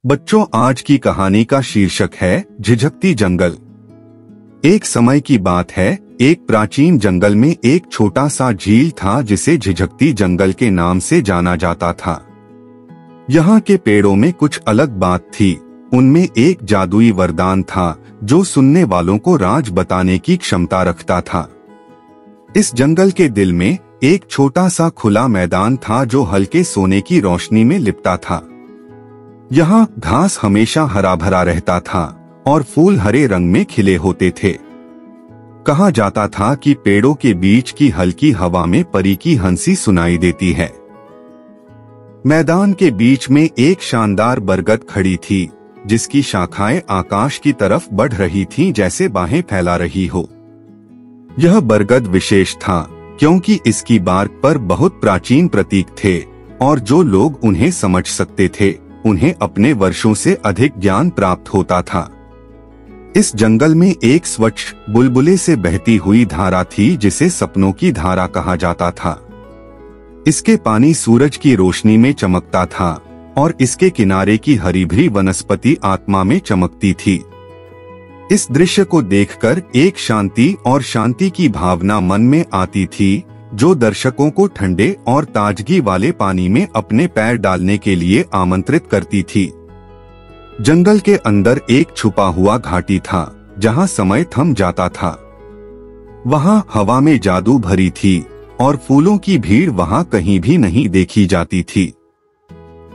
बच्चों, आज की कहानी का शीर्षक है झिझकती जंगल। एक समय की बात है, एक प्राचीन जंगल में एक छोटा सा झील था जिसे झिझकती जंगल के नाम से जाना जाता था। यहाँ के पेड़ों में कुछ अलग बात थी। उनमें एक जादुई वरदान था जो सुनने वालों को राज बताने की क्षमता रखता था। इस जंगल के दिल में एक छोटा सा खुला मैदान था जो हल्के सोने की रोशनी में लिपटा था। यहाँ घास हमेशा हरा भरा रहता था और फूल हरे रंग में खिले होते थे। कहा जाता था कि पेड़ों के बीच की हल्की हवा में परी की हंसी सुनाई देती है। मैदान के बीच में एक शानदार बरगद खड़ी थी जिसकी शाखाएं आकाश की तरफ बढ़ रही थीं जैसे बाहें फैला रही हो। यह बरगद विशेष था क्योंकि इसकी बार्क पर बहुत प्राचीन प्रतीक थे और जो लोग उन्हें समझ सकते थे उन्हें अपने वर्षों से अधिक ज्ञान प्राप्त होता था। इस जंगल में एक स्वच्छ बुलबुले से बहती हुई धारा थी जिसे सपनों की धारा कहा जाता था। इसके पानी सूरज की रोशनी में चमकता था और इसके किनारे की हरी भरी वनस्पति आत्मा में चमकती थी। इस दृश्य को देखकर एक शांति और शांति की भावना मन में आती थी जो दर्शकों को ठंडे और ताजगी वाले पानी में अपने पैर डालने के लिए आमंत्रित करती थी। जंगल के अंदर एक छुपा हुआ घाटी था जहां समय थम जाता था। वहां हवा में जादू भरी थी और फूलों की भीड़ वहां कहीं भी नहीं देखी जाती थी।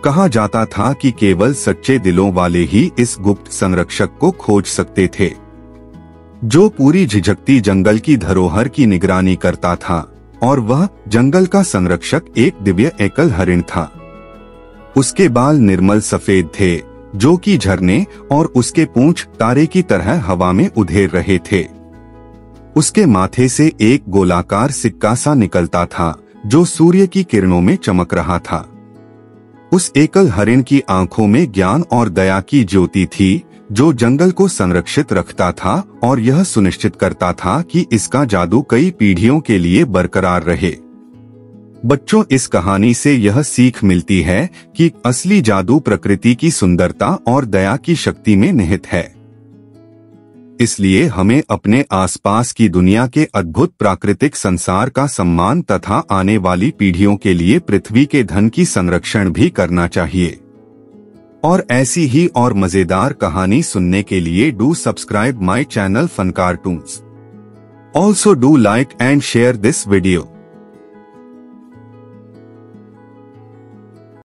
कहा जाता था कि केवल सच्चे दिलों वाले ही इस गुप्त संरक्षक को खोज सकते थे जो पूरी झिझकती जंगल की धरोहर की निगरानी करता था। और वह जंगल का संरक्षक एक दिव्य एकल हरिण था। उसके बाल निर्मल सफेद थे जो कि झरने और उसके पूंछ तारे की तरह हवा में उधेर रहे थे। उसके माथे से एक गोलाकार सिक्का सा निकलता था जो सूर्य की किरणों में चमक रहा था। उस एकल हरिण की आंखों में ज्ञान और दया की ज्योति थी जो जंगल को संरक्षित रखता था और यह सुनिश्चित करता था कि इसका जादू कई पीढ़ियों के लिए बरकरार रहे। बच्चों, इस कहानी से यह सीख मिलती है कि असली जादू प्रकृति की सुंदरता और दया की शक्ति में निहित है। इसलिए हमें अपने आसपास की दुनिया के अद्भुत प्राकृतिक संसार का सम्मान तथा आने वाली पीढ़ियों के लिए पृथ्वी के धन की संरक्षण भी करना चाहिए। और ऐसी ही और मजेदार कहानी सुनने के लिए do subscribe my channel fun cartoons. Also do like and share this video.